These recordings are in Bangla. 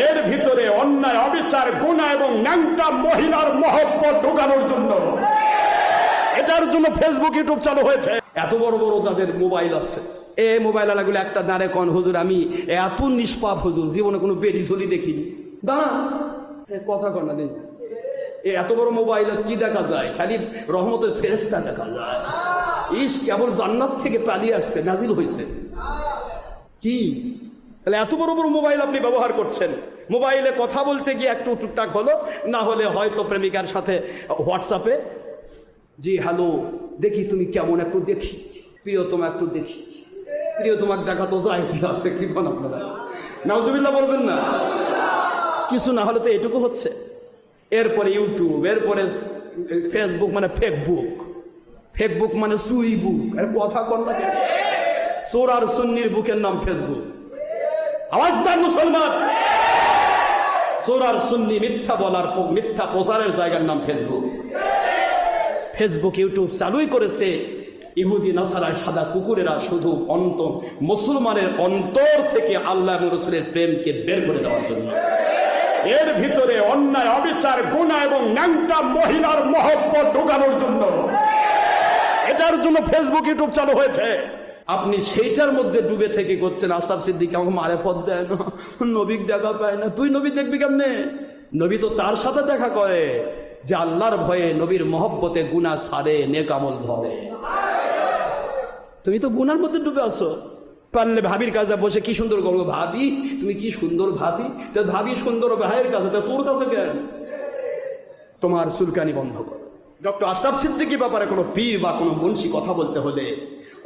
এর ভিতরে অন্যায়, অবিচার, গুনাহ এবং ন্যাংটা মহিলার মহব্বত ঢোকানোর জন্য, এটার জন্য ফেসবুক, ইউটিউব চালু হয়েছে। এত বড় বড় তাদের মোবাইল আছে, এই মোবাইল আলাগুলো একটা দাঁড়ে কন, হুজুর আমি এত নিষ্পাপ হুজুর, জীবনে কোনো বেরি ঝুলি দেখিনি। দাঁড়া, কথা কনা নেই। এত বড় মোবাইল কি দেখা যায়? খালি রহমতের ফেরেশতা দেখা যায়। ইস, কেবল জান্নাত থেকে পালিয়ে আসছে, নাজিল হয়েছে। কি তাহলে এত বড় বড় মোবাইল আপনি ব্যবহার করছেন, মোবাইলে কথা বলতে গিয়ে একটু টুকটাক হলো, না হলে হয়তো প্রেমিকার সাথে হোয়াটসঅ্যাপে, জি হ্যালো, দেখি তুমি কেমন, একটু দেখি প্রিয়তমা, একটু দেখি প্রিয়তমাক দেখা তো যায় আছে, কি কোন আপনারা নাউজুবিল্লাহ বলবেন না? কিছু না হলে তো এটুকু হচ্ছে। এরপরে ইউটিউব, এরপরে ফেসবুক, মানে ফেকবুক, ফেকবুক মানে সুই বুক। কথা কন না, চোর আর সুন্নির বুকের নাম ফেসবুক। আওয়াজ দেন মুসলমান, চোর আর সুন্নি মিথ্যা বলার, মিথ্যা প্রচারের জায়গার নাম ফেসবুক। ফেসবুক ইউটিউব চালুই করেছে ইহুদি নাসারায় সাদা কুকুরেরা, শুধু মুসলমানের অন্তর থেকে আল্লাহ এবং রাসূলের প্রেমকে বের করে দেওয়ার জন্য। এর ভিতরে অন্যায়, অবিচার, গুনাহ এবং ন্যাংটা মহিলার মহব্বত ঢোকানোর জন্য, এটার জন্য ফেসবুক ইউটিউব চালু হয়েছে। আপনি সেইটার মধ্যে ডুবে থেকে করছেন, আশরাফ সিদ্দিকী আমাকে মারেফত দেয় না, নবীকে দেখা পায় না। তুই নবী দেখবি কেমনে? নবী তো তার সাথে দেখা করে যে আল্লাহর ভয়ে, নবীর মহব্বতে গুনাহ ছাড়ে, নেক আমল ধরে। তুমি তো গুনার মধ্যে ডুবে আছো। পারলে ভাবির কাছে বসে কি সুন্দর করবো, ভাবি তুমি কি সুন্দর, ভাবি ভাবি সুন্দর ভাইয়ের কাছে, তোর কাছে কেন? তোমার চুলকানি বন্ধ করো। ডক্টর আশরাফ সিদ্দিকী ব্যাপারে কোনো পীর বা কোনো মুন্সি কথা বলতে হলে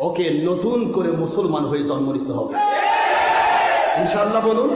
ওকে নতুন করে মুসলমান হয়ে জন্ম নিতে হবে, ইনশাআল্লাহ বলুন।